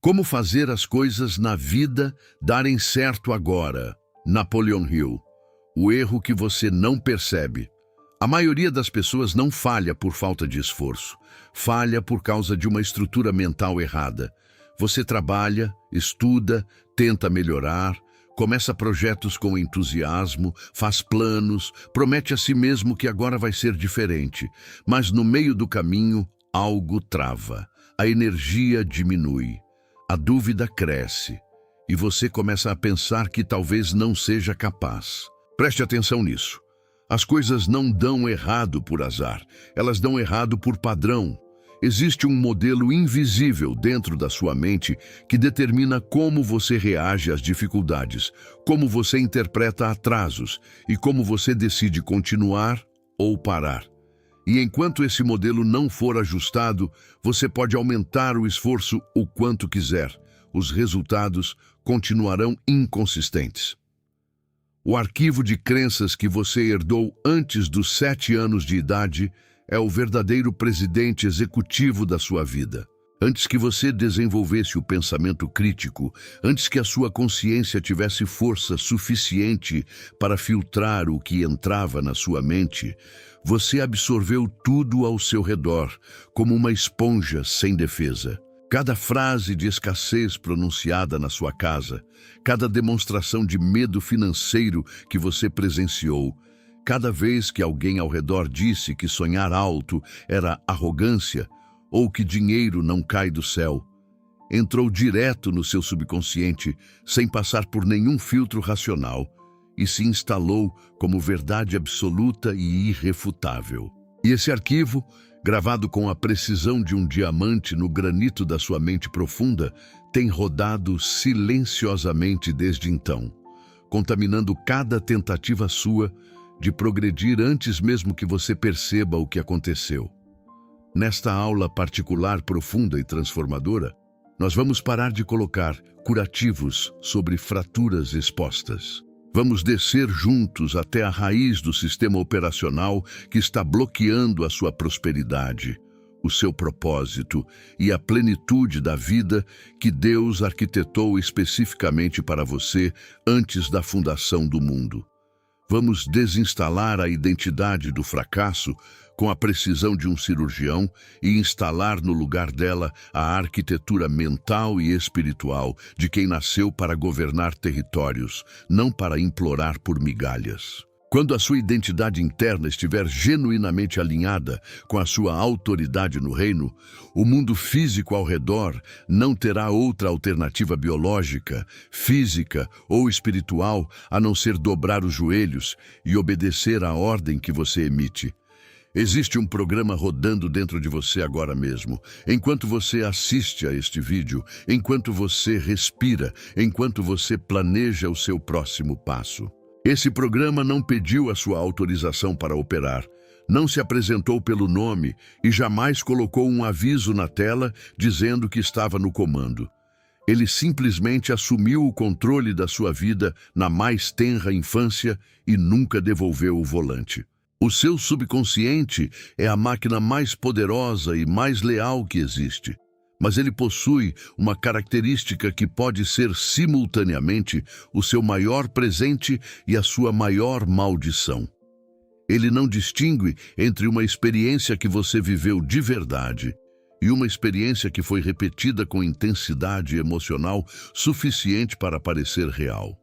Como fazer as coisas na vida darem certo agora? Napoleon Hill. O erro que você não percebe. A maioria das pessoas não falha por falta de esforço. Falha por causa de uma estrutura mental errada. Você trabalha, estuda, tenta melhorar, começa projetos com entusiasmo, faz planos, promete a si mesmo que agora vai ser diferente. Mas no meio do caminho, algo trava. A energia diminui. A dúvida cresce e você começa a pensar que talvez não seja capaz. Preste atenção nisso. As coisas não dão errado por azar, elas dão errado por padrão. Existe um modelo invisível dentro da sua mente que determina como você reage às dificuldades, como você interpreta atrasos e como você decide continuar ou parar. E enquanto esse modelo não for ajustado, você pode aumentar o esforço o quanto quiser. Os resultados continuarão inconsistentes. O arquivo de crenças que você herdou antes dos 7 anos de idade é o verdadeiro presidente executivo da sua vida. Antes que você desenvolvesse o pensamento crítico, antes que a sua consciência tivesse força suficiente para filtrar o que entrava na sua mente, você absorveu tudo ao seu redor, como uma esponja sem defesa. Cada frase de escassez pronunciada na sua casa, cada demonstração de medo financeiro que você presenciou, cada vez que alguém ao redor disse que sonhar alto era arrogância ou que dinheiro não cai do céu, entrou direto no seu subconsciente sem passar por nenhum filtro racional e se instalou como verdade absoluta e irrefutável. E esse arquivo, gravado com a precisão de um diamante no granito da sua mente profunda, tem rodado silenciosamente desde então, contaminando cada tentativa sua de progredir antes mesmo que você perceba o que aconteceu. Nesta aula particular, profunda e transformadora, nós vamos parar de colocar curativos sobre fraturas expostas. Vamos descer juntos até a raiz do sistema operacional que está bloqueando a sua prosperidade, o seu propósito e a plenitude da vida que Deus arquitetou especificamente para você antes da fundação do mundo. Vamos desinstalar a identidade do fracasso com a precisão de um cirurgião e instalar no lugar dela a arquitetura mental e espiritual de quem nasceu para governar territórios, não para implorar por migalhas. Quando a sua identidade interna estiver genuinamente alinhada com a sua autoridade no reino, o mundo físico ao redor não terá outra alternativa biológica, física ou espiritual a não ser dobrar os joelhos e obedecer à ordem que você emite. Existe um programa rodando dentro de você agora mesmo. Enquanto você assiste a este vídeo, enquanto você respira, enquanto você planeja o seu próximo passo. Esse programa não pediu a sua autorização para operar, não se apresentou pelo nome e jamais colocou um aviso na tela dizendo que estava no comando. Ele simplesmente assumiu o controle da sua vida na mais tenra infância e nunca devolveu o volante. O seu subconsciente é a máquina mais poderosa e mais leal que existe. Mas ele possui uma característica que pode ser simultaneamente o seu maior presente e a sua maior maldição. Ele não distingue entre uma experiência que você viveu de verdade e uma experiência que foi repetida com intensidade emocional suficiente para parecer real.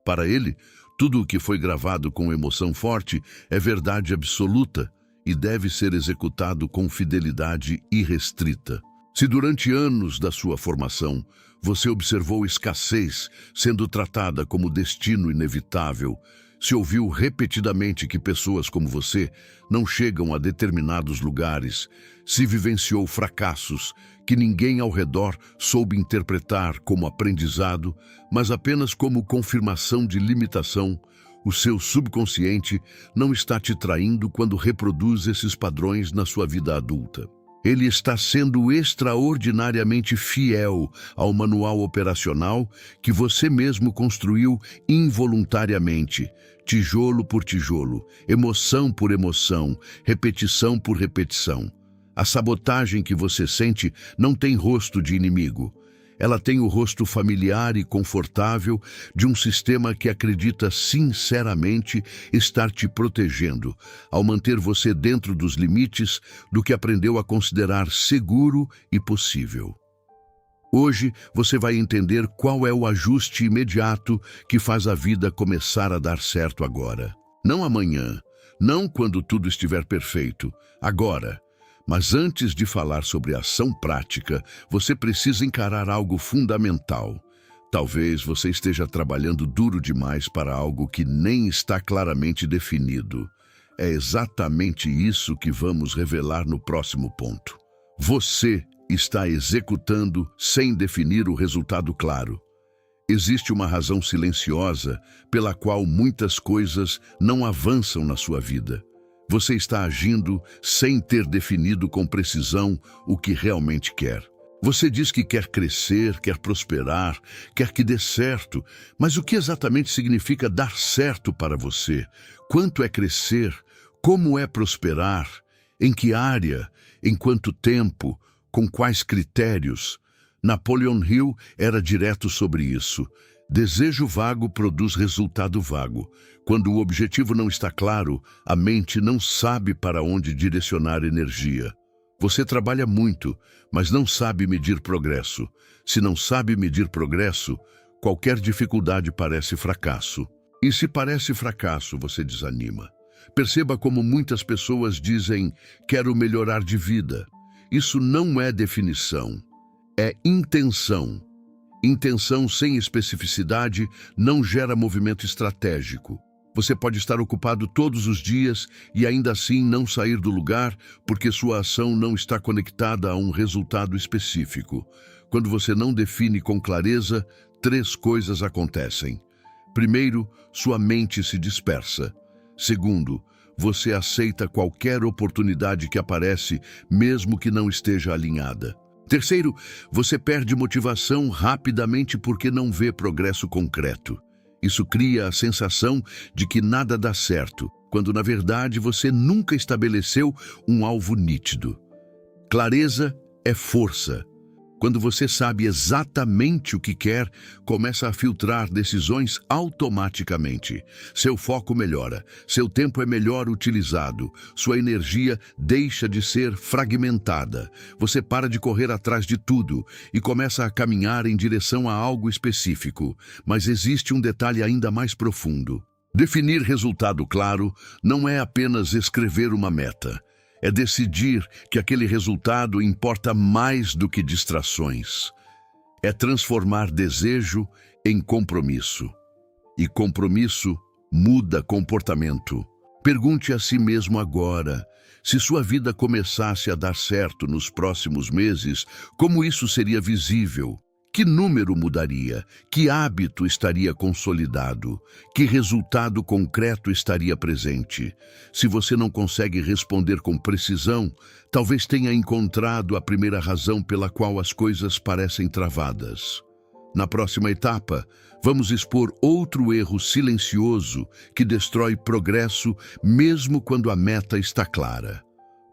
Para ele, tudo o que foi gravado com emoção forte é verdade absoluta e deve ser executado com fidelidade irrestrita. Se durante anos da sua formação você observou escassez sendo tratada como destino inevitável, se ouviu repetidamente que pessoas como você não chegam a determinados lugares, se vivenciou fracassos que ninguém ao redor soube interpretar como aprendizado, mas apenas como confirmação de limitação, o seu subconsciente não está te traindo quando reproduz esses padrões na sua vida adulta. Ele está sendo extraordinariamente fiel ao manual operacional que você mesmo construiu involuntariamente, tijolo por tijolo, emoção por emoção, repetição por repetição. A sabotagem que você sente não tem rosto de inimigo. Ela tem o rosto familiar e confortável de um sistema que acredita sinceramente estar te protegendo, ao manter você dentro dos limites do que aprendeu a considerar seguro e possível. Hoje você vai entender qual é o ajuste imediato que faz a vida começar a dar certo agora. Não amanhã, não quando tudo estiver perfeito, agora. Mas antes de falar sobre ação prática, você precisa encarar algo fundamental. Talvez você esteja trabalhando duro demais para algo que nem está claramente definido. É exatamente isso que vamos revelar no próximo ponto. Você está executando sem definir o resultado claro. Existe uma razão silenciosa pela qual muitas coisas não avançam na sua vida. Você está agindo sem ter definido com precisão o que realmente quer. Você diz que quer crescer, quer prosperar, quer que dê certo, mas o que exatamente significa dar certo para você? Quanto é crescer? Como é prosperar? Em que área? Em quanto tempo? Com quais critérios? Napoleon Hill era direto sobre isso. Desejo vago produz resultado vago. Quando o objetivo não está claro, a mente não sabe para onde direcionar energia. Você trabalha muito, mas não sabe medir progresso. Se não sabe medir progresso, qualquer dificuldade parece fracasso. E se parece fracasso, você desanima. Perceba como muitas pessoas dizem, quero melhorar de vida. Isso não é definição, é intenção. Intenção sem especificidade não gera movimento estratégico. Você pode estar ocupado todos os dias e ainda assim não sair do lugar porque sua ação não está conectada a um resultado específico. Quando você não define com clareza, 3 coisas acontecem. Primeiro, sua mente se dispersa. Segundo, você aceita qualquer oportunidade que aparece, mesmo que não esteja alinhada. Terceiro, você perde motivação rapidamente porque não vê progresso concreto. Isso cria a sensação de que nada dá certo, quando na verdade você nunca estabeleceu um alvo nítido. Clareza é força. Quando você sabe exatamente o que quer, começa a filtrar decisões automaticamente. Seu foco melhora, seu tempo é melhor utilizado, sua energia deixa de ser fragmentada. Você para de correr atrás de tudo e começa a caminhar em direção a algo específico. Mas existe um detalhe ainda mais profundo. Definir resultado claro não é apenas escrever uma meta. É decidir que aquele resultado importa mais do que distrações. É transformar desejo em compromisso. E compromisso muda comportamento. Pergunte a si mesmo agora, se sua vida começasse a dar certo nos próximos meses, como isso seria visível? Que número mudaria? Que hábito estaria consolidado? Que resultado concreto estaria presente? Se você não consegue responder com precisão, talvez tenha encontrado a primeira razão pela qual as coisas parecem travadas. Na próxima etapa, vamos expor outro erro silencioso que destrói progresso mesmo quando a meta está clara.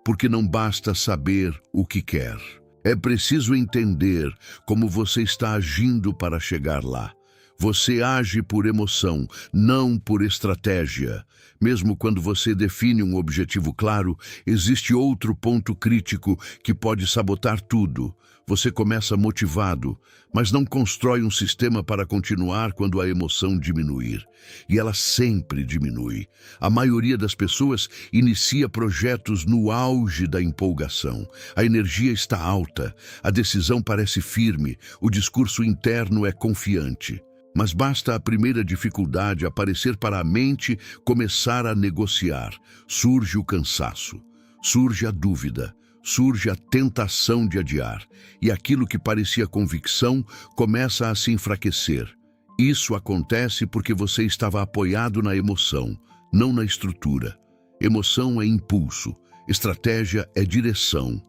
Porque não basta saber o que quer. É preciso entender como você está agindo para chegar lá. Você age por emoção, não por estratégia. Mesmo quando você define um objetivo claro, existe outro ponto crítico que pode sabotar tudo. Você começa motivado, mas não constrói um sistema para continuar quando a emoção diminuir. E ela sempre diminui. A maioria das pessoas inicia projetos no auge da empolgação. A energia está alta, a decisão parece firme, o discurso interno é confiante. Mas basta a primeira dificuldade aparecer para a mente começar a negociar. Surge o cansaço, surge a dúvida, surge a tentação de adiar, e aquilo que parecia convicção começa a se enfraquecer. Isso acontece porque você estava apoiado na emoção, não na estrutura. Emoção é impulso, estratégia é direção.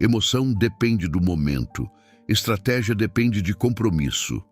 Emoção depende do momento, estratégia depende de compromisso.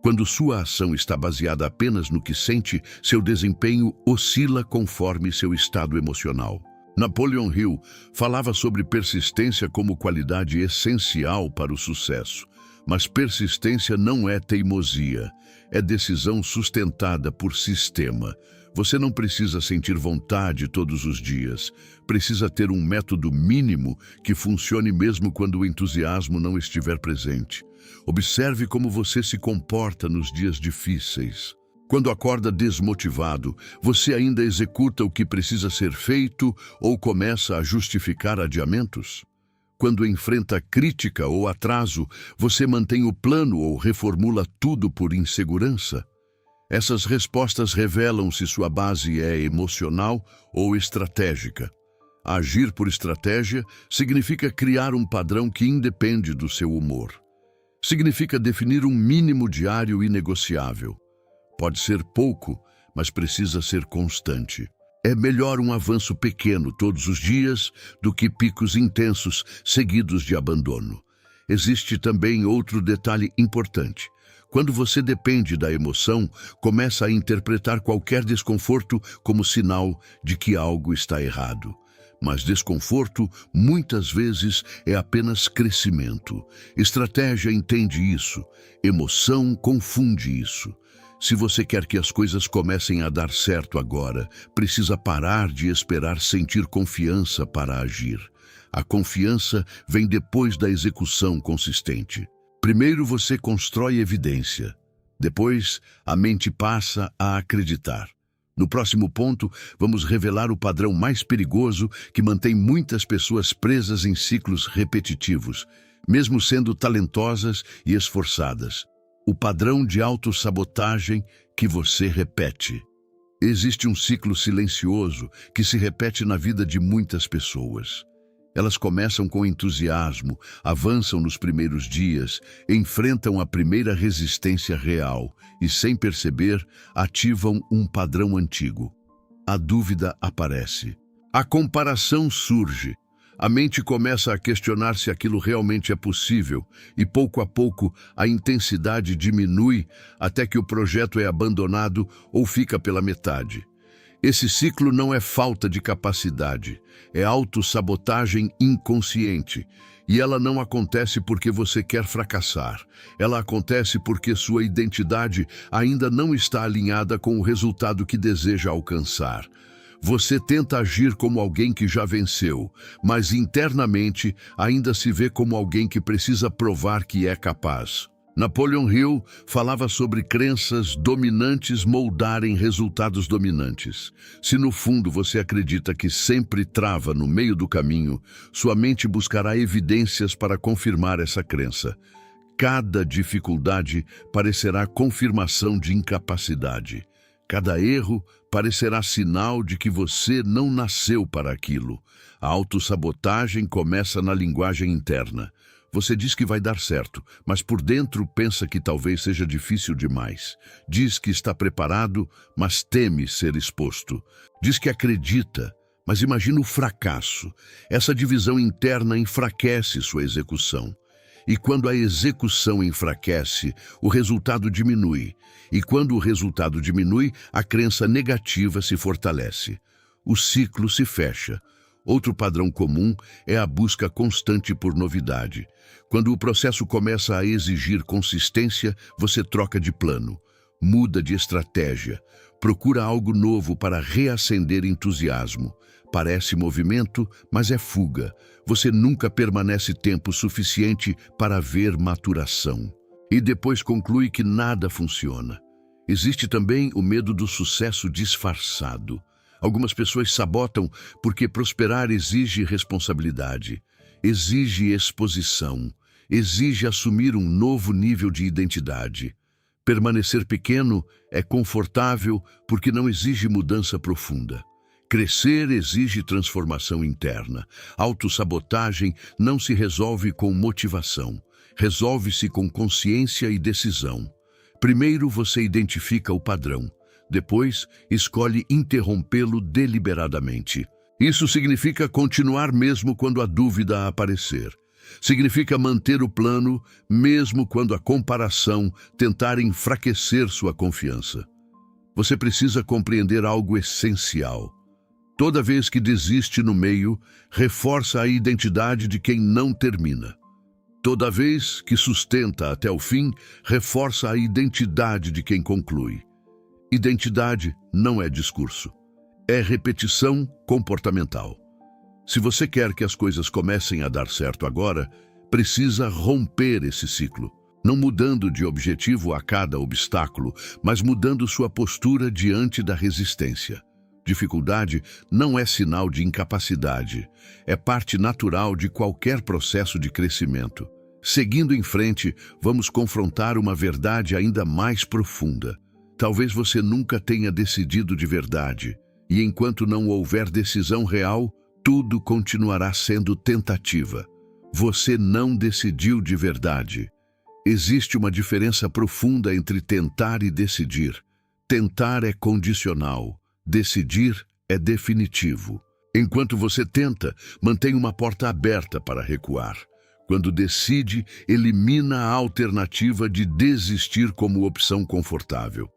Quando sua ação está baseada apenas no que sente, seu desempenho oscila conforme seu estado emocional. Napoleon Hill falava sobre persistência como qualidade essencial para o sucesso, Mas persistência não é teimosia, é decisão sustentada por sistema. Você não precisa sentir vontade todos os dias. Precisa ter um método mínimo que funcione mesmo quando o entusiasmo não estiver presente. Observe como você se comporta nos dias difíceis. Quando acorda desmotivado, você ainda executa o que precisa ser feito ou começa a justificar adiamentos? Quando enfrenta crítica ou atraso, você mantém o plano ou reformula tudo por insegurança? Essas respostas revelam se sua base é emocional ou estratégica. Agir por estratégia significa criar um padrão que independe do seu humor. Significa definir um mínimo diário inegociável. Pode ser pouco, mas precisa ser constante. É melhor um avanço pequeno todos os dias do que picos intensos seguidos de abandono. Existe também outro detalhe importante. Quando você depende da emoção, começa a interpretar qualquer desconforto como sinal de que algo está errado. Mas desconforto, muitas vezes, é apenas crescimento. Estratégia entende isso. Emoção confunde isso. Se você quer que as coisas comecem a dar certo agora, precisa parar de esperar sentir confiança para agir. A confiança vem depois da execução consistente. Primeiro você constrói evidência. Depois, a mente passa a acreditar. No próximo ponto, vamos revelar o padrão mais perigoso que mantém muitas pessoas presas em ciclos repetitivos, mesmo sendo talentosas e esforçadas. O padrão de autossabotagem que você repete. Existe um ciclo silencioso que se repete na vida de muitas pessoas. Elas começam com entusiasmo, avançam nos primeiros dias, enfrentam a primeira resistência real e, sem perceber, ativam um padrão antigo. A dúvida aparece. A comparação surge. A mente começa a questionar se aquilo realmente é possível e, pouco a pouco, a intensidade diminui até que o projeto é abandonado ou fica pela metade. Esse ciclo não é falta de capacidade, é autossabotagem inconsciente. E ela não acontece porque você quer fracassar. Ela acontece porque sua identidade ainda não está alinhada com o resultado que deseja alcançar. Você tenta agir como alguém que já venceu, mas internamente ainda se vê como alguém que precisa provar que é capaz. Napoleon Hill falava sobre crenças dominantes moldarem resultados dominantes. Se no fundo você acredita que sempre trava no meio do caminho, sua mente buscará evidências para confirmar essa crença. Cada dificuldade parecerá confirmação de incapacidade. Cada erro parecerá sinal de que você não nasceu para aquilo. A autossabotagem começa na linguagem interna. Você diz que vai dar certo, mas por dentro pensa que talvez seja difícil demais. Diz que está preparado, mas teme ser exposto. Diz que acredita, mas imagina o fracasso. Essa divisão interna enfraquece sua execução. E quando a execução enfraquece, o resultado diminui. E quando o resultado diminui, a crença negativa se fortalece. O ciclo se fecha. Outro padrão comum é a busca constante por novidade. Quando o processo começa a exigir consistência, você troca de plano, muda de estratégia, procura algo novo para reacender entusiasmo. Parece movimento, mas é fuga. Você nunca permanece tempo suficiente para ver maturação. E depois conclui que nada funciona. Existe também o medo do sucesso disfarçado. Algumas pessoas sabotam porque prosperar exige responsabilidade, exige exposição, exige assumir um novo nível de identidade. Permanecer pequeno é confortável porque não exige mudança profunda. Crescer exige transformação interna. Autossabotagem não se resolve com motivação, resolve-se com consciência e decisão. Primeiro você identifica o padrão. Depois, escolhe interrompê-lo deliberadamente. Isso significa continuar mesmo quando a dúvida aparecer. Significa manter o plano mesmo quando a comparação tentar enfraquecer sua confiança. Você precisa compreender algo essencial. Toda vez que desiste no meio, reforça a identidade de quem não termina. Toda vez que sustenta até o fim, reforça a identidade de quem conclui. Identidade não é discurso. É repetição comportamental. Se você quer que as coisas comecem a dar certo agora, precisa romper esse ciclo. Não mudando de objetivo a cada obstáculo, mas mudando sua postura diante da resistência. Dificuldade não é sinal de incapacidade, é parte natural de qualquer processo de crescimento. Seguindo em frente, vamos confrontar uma verdade ainda mais profunda. Talvez você nunca tenha decidido de verdade, e enquanto não houver decisão real, tudo continuará sendo tentativa. Você não decidiu de verdade. Existe uma diferença profunda entre tentar e decidir. Tentar é condicional. Decidir é definitivo. Enquanto você tenta, mantém uma porta aberta para recuar. Quando decide, elimina a alternativa de desistir como opção confortável.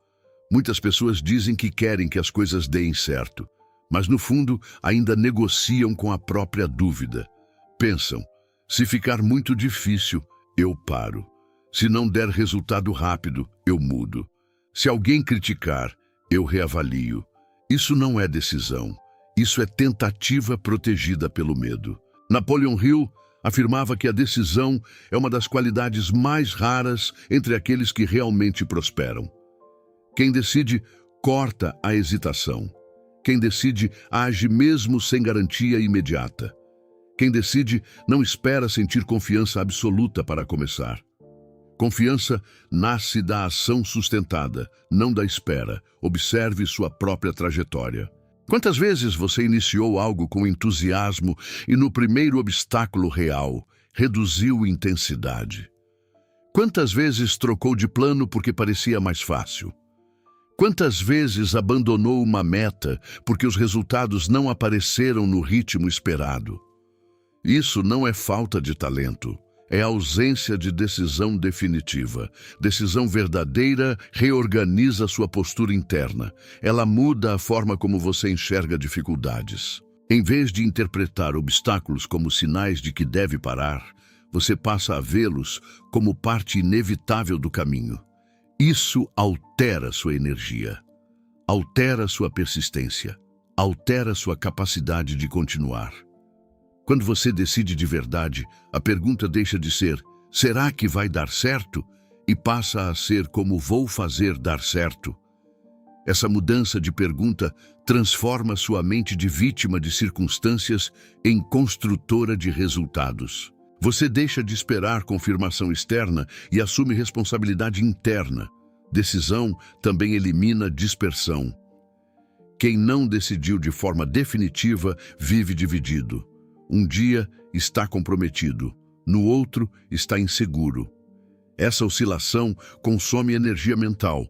Muitas pessoas dizem que querem que as coisas deem certo, mas no fundo ainda negociam com a própria dúvida. Pensam, se ficar muito difícil, eu paro. Se não der resultado rápido, eu mudo. Se alguém criticar, eu reavalio. Isso não é decisão. Isso é tentativa protegida pelo medo. Napoleon Hill afirmava que a decisão é uma das qualidades mais raras entre aqueles que realmente prosperam. Quem decide, corta a hesitação. Quem decide, age mesmo sem garantia imediata. Quem decide, não espera sentir confiança absoluta para começar. Confiança nasce da ação sustentada, não da espera. Observe sua própria trajetória. Quantas vezes você iniciou algo com entusiasmo e no primeiro obstáculo real, reduziu intensidade? Quantas vezes trocou de plano porque parecia mais fácil? Quantas vezes abandonou uma meta porque os resultados não apareceram no ritmo esperado? Isso não é falta de talento. É ausência de decisão definitiva. Decisão verdadeira reorganiza sua postura interna. Ela muda a forma como você enxerga dificuldades. Em vez de interpretar obstáculos como sinais de que deve parar, você passa a vê-los como parte inevitável do caminho. Isso altera sua energia, altera sua persistência, altera sua capacidade de continuar. Quando você decide de verdade, a pergunta deixa de ser, será que vai dar certo? E passa a ser, como vou fazer dar certo? Essa mudança de pergunta transforma sua mente de vítima de circunstâncias em construtora de resultados. Você deixa de esperar confirmação externa e assume responsabilidade interna. Decisão também elimina dispersão. Quem não decidiu de forma definitiva vive dividido. Um dia está comprometido, no outro está inseguro. Essa oscilação consome energia mental,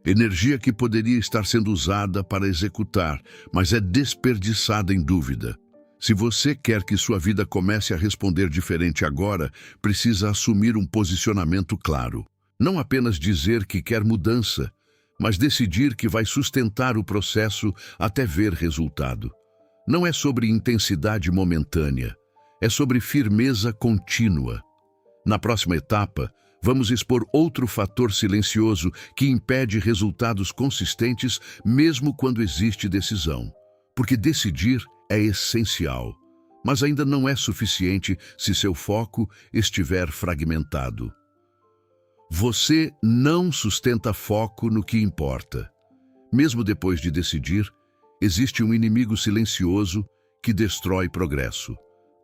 energia que poderia estar sendo usada para executar, mas é desperdiçada em dúvida. Se você quer que sua vida comece a responder diferente agora, precisa assumir um posicionamento claro. Não apenas dizer que quer mudança, mas decidir que vai sustentar o processo até ver resultado. Não é sobre intensidade momentânea, é sobre firmeza contínua. Na próxima etapa, vamos expor outro fator silencioso que impede resultados consistentes mesmo quando existe decisão. Porque decidir é essencial, mas ainda não é suficiente se seu foco estiver fragmentado. Você não sustenta foco no que importa. Mesmo depois de decidir, existe um inimigo silencioso que destrói progresso: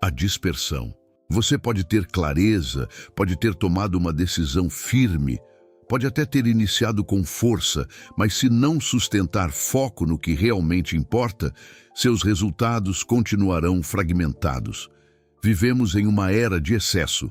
a dispersão. Você pode ter clareza, pode ter tomado uma decisão firme, pode até ter iniciado com força, mas se não sustentar foco no que realmente importa, seus resultados continuarão fragmentados. Vivemos em uma era de excesso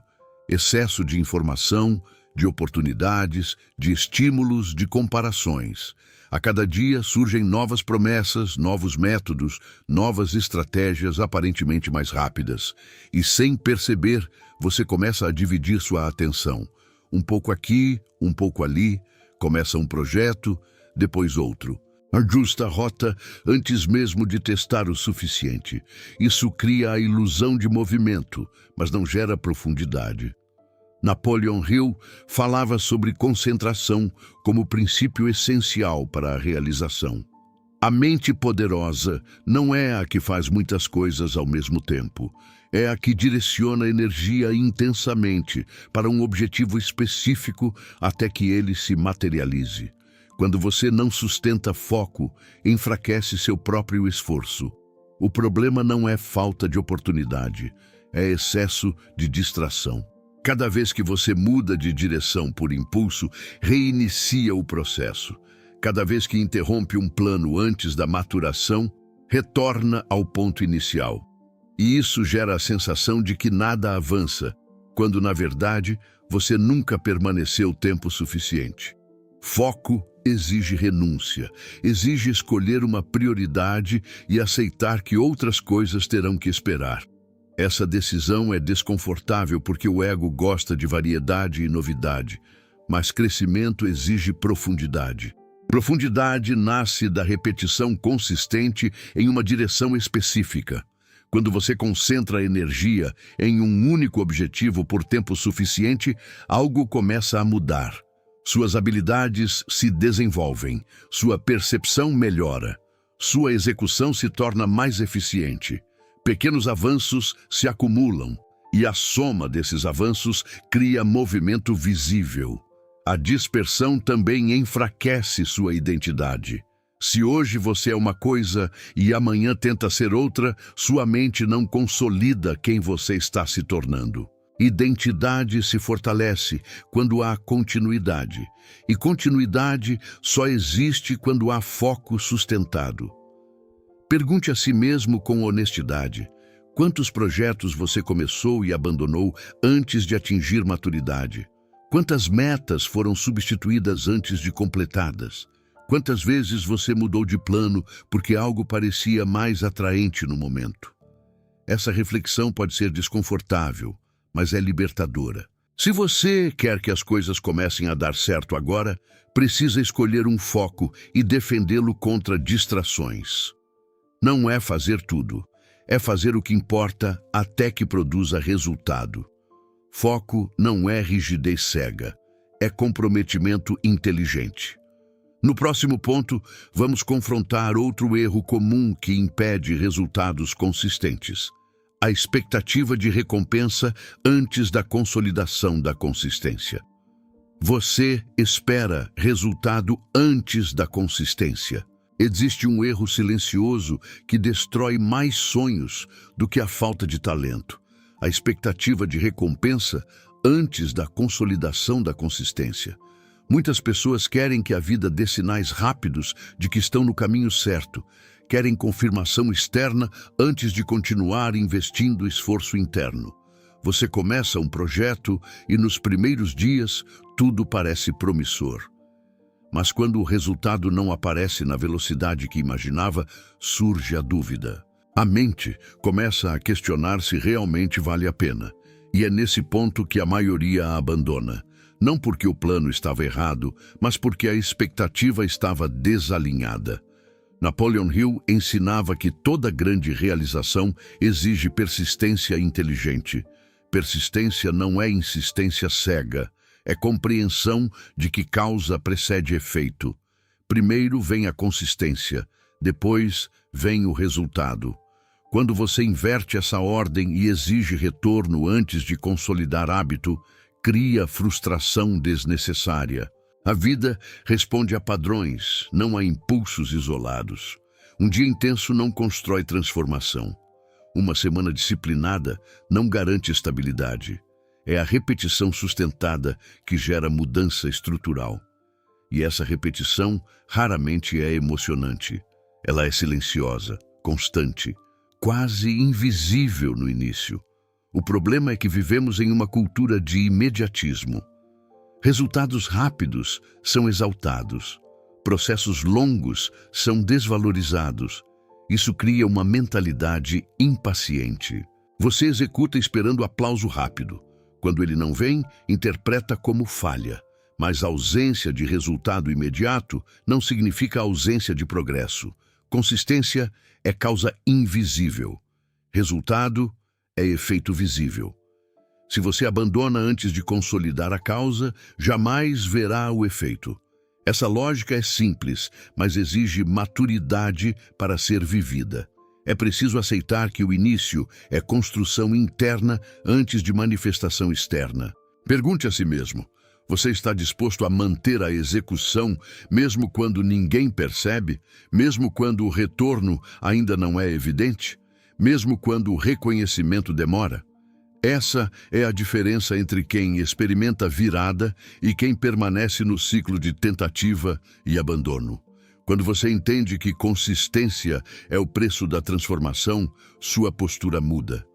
de informação, de oportunidades, de estímulos, de comparações. A cada dia surgem novas promessas, novos métodos, novas estratégias aparentemente mais rápidas. E sem perceber, você começa a dividir sua atenção. Um pouco aqui, um pouco ali, começa um projeto, depois outro. Ajusta a rota antes mesmo de testar o suficiente. Isso cria a ilusão de movimento, mas não gera profundidade. Napoleon Hill falava sobre concentração como princípio essencial para a realização. A mente poderosa não é a que faz muitas coisas ao mesmo tempo. É a que direciona a energia intensamente para um objetivo específico até que ele se materialize. Quando você não sustenta foco, enfraquece seu próprio esforço. O problema não é falta de oportunidade, é excesso de distração. Cada vez que você muda de direção por impulso, reinicia o processo. Cada vez que interrompe um plano antes da maturação, retorna ao ponto inicial. E isso gera a sensação de que nada avança, quando, na verdade, você nunca permaneceu tempo suficiente. Foco exige renúncia, exige escolher uma prioridade e aceitar que outras coisas terão que esperar. Essa decisão é desconfortável porque o ego gosta de variedade e novidade, mas crescimento exige profundidade. Profundidade nasce da repetição consistente em uma direção específica. Quando você concentra a energia em um único objetivo por tempo suficiente, algo começa a mudar. Suas habilidades se desenvolvem, sua percepção melhora, sua execução se torna mais eficiente. Pequenos avanços se acumulam e a soma desses avanços cria movimento visível. A dispersão também enfraquece sua identidade. Se hoje você é uma coisa e amanhã tenta ser outra, sua mente não consolida quem você está se tornando. Identidade se fortalece quando há continuidade, e continuidade só existe quando há foco sustentado. Pergunte a si mesmo com honestidade: quantos projetos você começou e abandonou antes de atingir maturidade? Quantas metas foram substituídas antes de completadas? Quantas vezes você mudou de plano porque algo parecia mais atraente no momento? Essa reflexão pode ser desconfortável, mas é libertadora. Se você quer que as coisas comecem a dar certo agora, precisa escolher um foco e defendê-lo contra distrações. Não é fazer tudo, é fazer o que importa até que produza resultado. Foco não é rigidez cega, é comprometimento inteligente. No próximo ponto, vamos confrontar outro erro comum que impede resultados consistentes: a expectativa de recompensa antes da consolidação da consistência. Você espera resultado antes da consistência. Existe um erro silencioso que destrói mais sonhos do que a falta de talento: a expectativa de recompensa antes da consolidação da consistência. Muitas pessoas querem que a vida dê sinais rápidos de que estão no caminho certo, querem confirmação externa antes de continuar investindo esforço interno. Você começa um projeto e nos primeiros dias tudo parece promissor. Mas quando o resultado não aparece na velocidade que imaginava, surge a dúvida. A mente começa a questionar se realmente vale a pena. E é nesse ponto que a maioria a abandona. Não porque o plano estava errado, mas porque a expectativa estava desalinhada. Napoleon Hill ensinava que toda grande realização exige persistência inteligente. Persistência não é insistência cega, é compreensão de que causa precede efeito. Primeiro vem a consistência, depois vem o resultado. Quando você inverte essa ordem e exige retorno antes de consolidar hábito, cria frustração desnecessária. A vida responde a padrões, não a impulsos isolados. Um dia intenso não constrói transformação. Uma semana disciplinada não garante estabilidade. É a repetição sustentada que gera mudança estrutural. E essa repetição raramente é emocionante. Ela é silenciosa, constante, quase invisível no início. O problema é que vivemos em uma cultura de imediatismo. Resultados rápidos são exaltados. Processos longos são desvalorizados. Isso cria uma mentalidade impaciente. Você executa esperando aplauso rápido. Quando ele não vem, interpreta como falha. Mas ausência de resultado imediato não significa ausência de progresso. Consistência é causa invisível. Resultado é efeito visível. Se você abandona antes de consolidar a causa, jamais verá o efeito. Essa lógica é simples, mas exige maturidade para ser vivida. É preciso aceitar que o início é construção interna antes de manifestação externa. Pergunte a si mesmo: você está disposto a manter a execução mesmo quando ninguém percebe? Mesmo quando o retorno ainda não é evidente? Mesmo quando o reconhecimento demora? Essa é a diferença entre quem experimenta virada e quem permanece no ciclo de tentativa e abandono. Quando você entende que consistência é o preço da transformação, sua postura muda.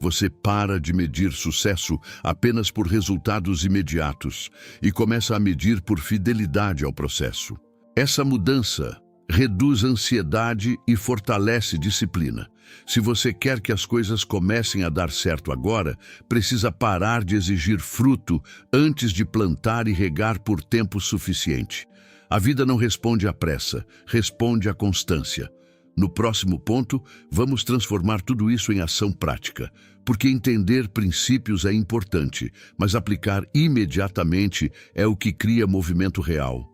Você para de medir sucesso apenas por resultados imediatos e começa a medir por fidelidade ao processo. Essa mudança reduz ansiedade e fortalece disciplina. Se você quer que as coisas comecem a dar certo agora, precisa parar de exigir fruto antes de plantar e regar por tempo suficiente. A vida não responde à pressa, responde à constância. No próximo ponto, vamos transformar tudo isso em ação prática, porque entender princípios é importante, mas aplicar imediatamente é o que cria movimento real.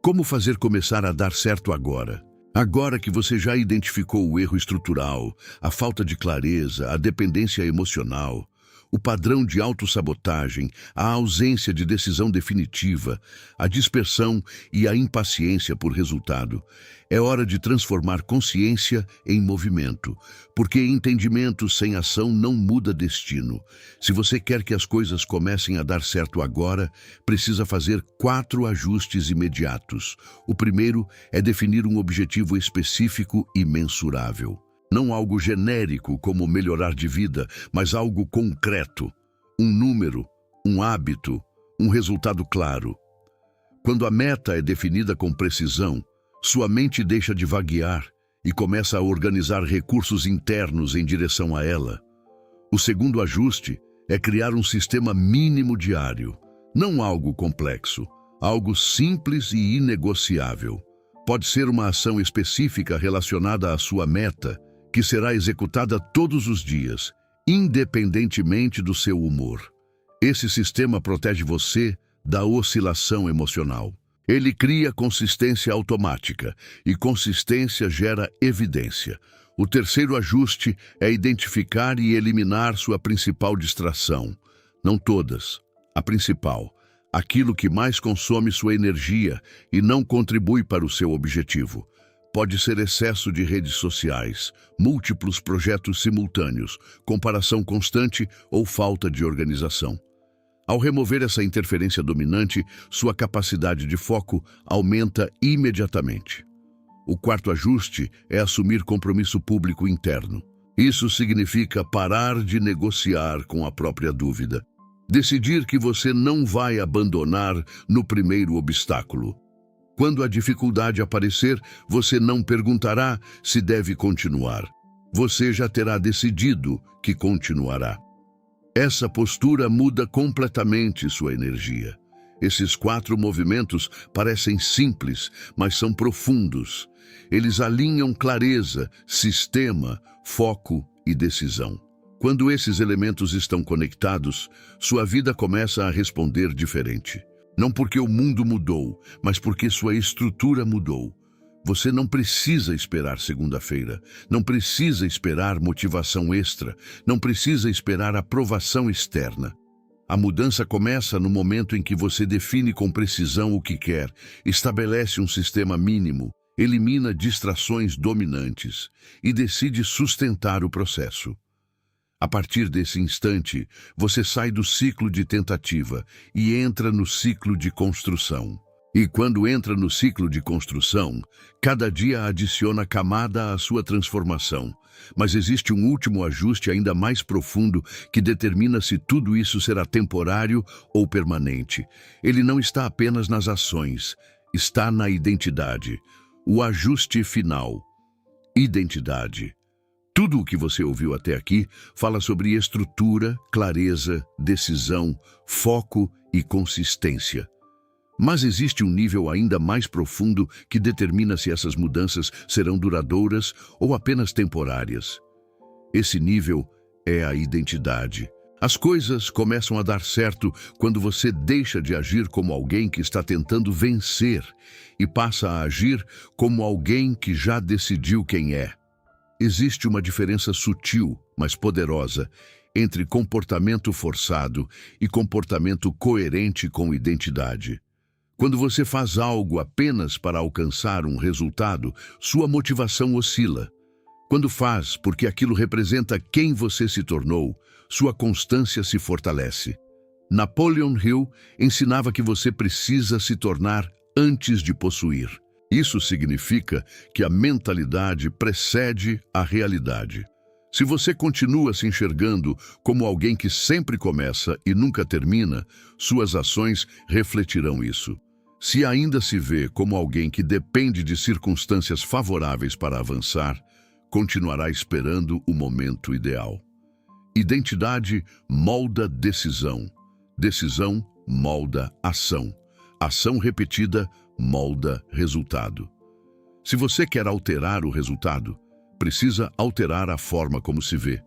Como fazer começar a dar certo agora? Agora que você já identificou o erro estrutural, a falta de clareza, a dependência emocional, o padrão de autossabotagem, a ausência de decisão definitiva, a dispersão e a impaciência por resultado, é hora de transformar consciência em movimento, porque entendimento sem ação não muda destino. Se você quer que as coisas comecem a dar certo agora, precisa fazer 4 ajustes imediatos. O primeiro é definir um objetivo específico e mensurável. Não algo genérico como melhorar de vida, mas algo concreto. Um número, um hábito, um resultado claro. Quando a meta é definida com precisão, sua mente deixa de vaguear e começa a organizar recursos internos em direção a ela. O segundo ajuste é criar um sistema mínimo diário, não algo complexo, algo simples e inegociável. Pode ser uma ação específica relacionada à sua meta, que será executada todos os dias, independentemente do seu humor. Esse sistema protege você da oscilação emocional. Ele cria consistência automática, e consistência gera evidência. O terceiro ajuste é identificar e eliminar sua principal distração. Não todas, a principal. Aquilo que mais consome sua energia e não contribui para o seu objetivo. Pode ser excesso de redes sociais, múltiplos projetos simultâneos, comparação constante ou falta de organização. Ao remover essa interferência dominante, sua capacidade de foco aumenta imediatamente. O quarto ajuste é assumir compromisso público interno. Isso significa parar de negociar com a própria dúvida. Decidir que você não vai abandonar no primeiro obstáculo. Quando a dificuldade aparecer, você não perguntará se deve continuar. Você já terá decidido que continuará. Essa postura muda completamente sua energia. Esses 4 movimentos parecem simples, mas são profundos. Eles alinham clareza, sistema, foco e decisão. Quando esses elementos estão conectados, sua vida começa a responder diferente. Não porque o mundo mudou, mas porque sua estrutura mudou. Você não precisa esperar segunda-feira, não precisa esperar motivação extra, não precisa esperar aprovação externa. A mudança começa no momento em que você define com precisão o que quer, estabelece um sistema mínimo, elimina distrações dominantes e decide sustentar o processo. A partir desse instante, você sai do ciclo de tentativa e entra no ciclo de construção. E quando entra no ciclo de construção, cada dia adiciona camada à sua transformação. Mas existe um último ajuste ainda mais profundo que determina se tudo isso será temporário ou permanente. Ele não está apenas nas ações, está na identidade. O ajuste final. Identidade. Tudo o que você ouviu até aqui fala sobre estrutura, clareza, decisão, foco e consistência. Mas existe um nível ainda mais profundo que determina se essas mudanças serão duradouras ou apenas temporárias. Esse nível é a identidade. As coisas começam a dar certo quando você deixa de agir como alguém que está tentando vencer e passa a agir como alguém que já decidiu quem é. Existe uma diferença sutil, mas poderosa, entre comportamento forçado e comportamento coerente com identidade. Quando você faz algo apenas para alcançar um resultado, sua motivação oscila. Quando faz porque aquilo representa quem você se tornou, sua constância se fortalece. Napoleon Hill ensinava que você precisa se tornar antes de possuir. Isso significa que a mentalidade precede a realidade. Se você continua se enxergando como alguém que sempre começa e nunca termina, suas ações refletirão isso. Se ainda se vê como alguém que depende de circunstâncias favoráveis para avançar, continuará esperando o momento ideal. Identidade molda decisão. Decisão molda ação. Ação repetida molda resultado. Se você quer alterar o resultado, precisa alterar a forma como se vê.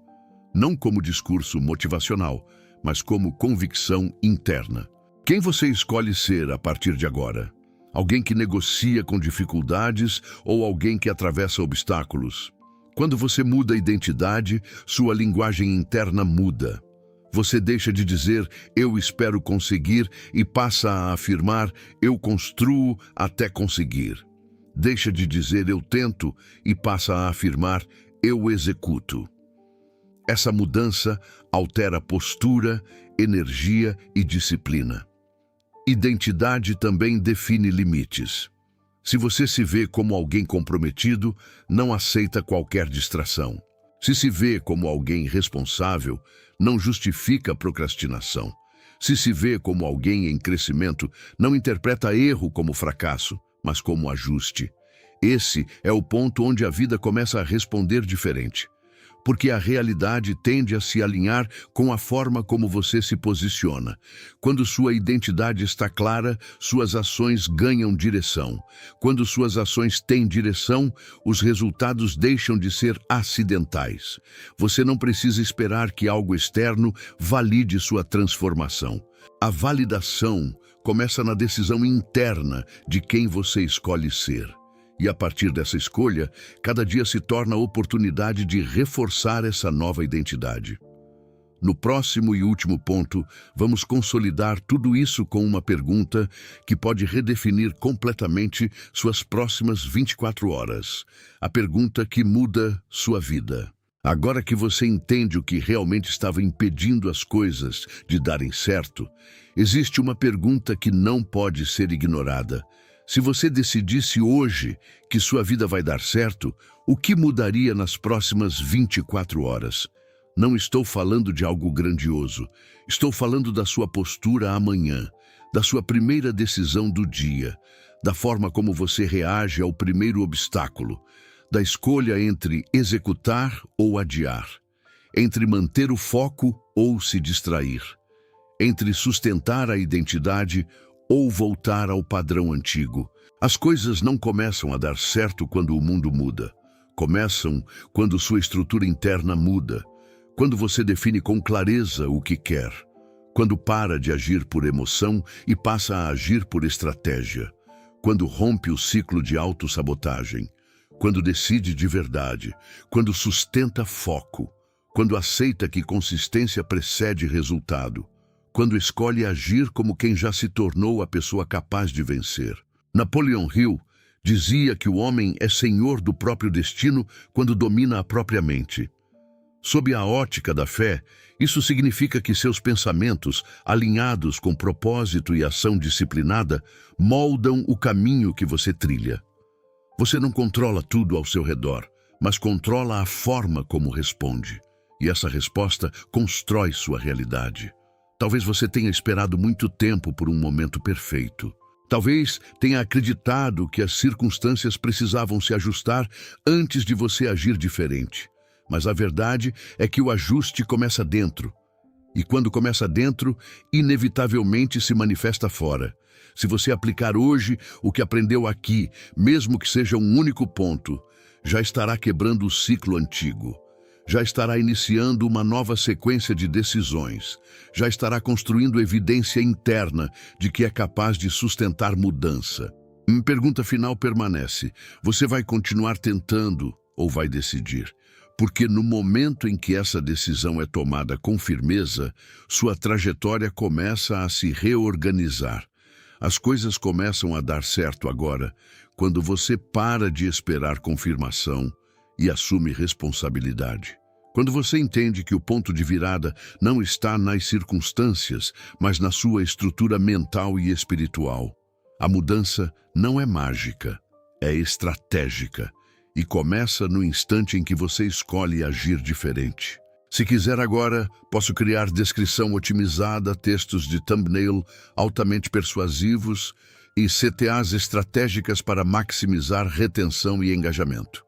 Não como discurso motivacional, mas como convicção interna. Quem você escolhe ser a partir de agora? Alguém que negocia com dificuldades ou alguém que atravessa obstáculos? Quando você muda a identidade, sua linguagem interna muda. Você deixa de dizer "eu espero conseguir" e passa a afirmar "eu construo até conseguir". Deixa de dizer "eu tento" e passa a afirmar "eu executo". Essa mudança altera postura, energia e disciplina. Identidade também define limites. Se você se vê como alguém comprometido, não aceita qualquer distração. Se se vê como alguém responsável, não justifica a procrastinação. Se se vê como alguém em crescimento, não interpreta erro como fracasso, mas como ajuste. Esse é o ponto onde a vida começa a responder diferente. Porque a realidade tende a se alinhar com a forma como você se posiciona. Quando sua identidade está clara, suas ações ganham direção. Quando suas ações têm direção, os resultados deixam de ser acidentais. Você não precisa esperar que algo externo valide sua transformação. A validação começa na decisão interna de quem você escolhe ser. E a partir dessa escolha, cada dia se torna a oportunidade de reforçar essa nova identidade. No próximo e último ponto, vamos consolidar tudo isso com uma pergunta que pode redefinir completamente suas próximas 24 horas. A pergunta que muda sua vida. Agora que você entende o que realmente estava impedindo as coisas de darem certo, existe uma pergunta que não pode ser ignorada. Se você decidisse hoje que sua vida vai dar certo, o que mudaria nas próximas 24 horas? Não estou falando de algo grandioso. Estou falando da sua postura amanhã, da sua primeira decisão do dia, da forma como você reage ao primeiro obstáculo, da escolha entre executar ou adiar, entre manter o foco ou se distrair, entre sustentar a identidade ou voltar ao padrão antigo. As coisas não começam a dar certo quando o mundo muda. Começam quando sua estrutura interna muda, quando você define com clareza o que quer, quando para de agir por emoção e passa a agir por estratégia, quando rompe o ciclo de autossabotagem, quando decide de verdade, quando sustenta foco, quando aceita que consistência precede resultado, quando escolhe agir como quem já se tornou a pessoa capaz de vencer. Napoleon Hill dizia que o homem é senhor do próprio destino quando domina a própria mente. Sob a ótica da fé, isso significa que seus pensamentos, alinhados com propósito e ação disciplinada, moldam o caminho que você trilha. Você não controla tudo ao seu redor, mas controla a forma como responde. E essa resposta constrói sua realidade. Talvez você tenha esperado muito tempo por um momento perfeito. Talvez tenha acreditado que as circunstâncias precisavam se ajustar antes de você agir diferente. Mas a verdade é que o ajuste começa dentro. E quando começa dentro, inevitavelmente se manifesta fora. Se você aplicar hoje o que aprendeu aqui, mesmo que seja um único ponto, já estará quebrando o ciclo antigo. já estará iniciando uma nova sequência de decisões, já estará construindo evidência interna de que é capaz de sustentar mudança. Minha pergunta final permanece: você vai continuar tentando ou vai decidir? Porque no momento em que essa decisão é tomada com firmeza, sua trajetória começa a se reorganizar. As coisas começam a dar certo agora, quando você para de esperar confirmação e assume responsabilidade. Quando você entende que o ponto de virada não está nas circunstâncias, mas na sua estrutura mental e espiritual. A mudança não é mágica, é estratégica e começa no instante em que você escolhe agir diferente. Se quiser agora, posso criar descrição otimizada, textos de thumbnail altamente persuasivos e CTAs estratégicas para maximizar retenção e engajamento.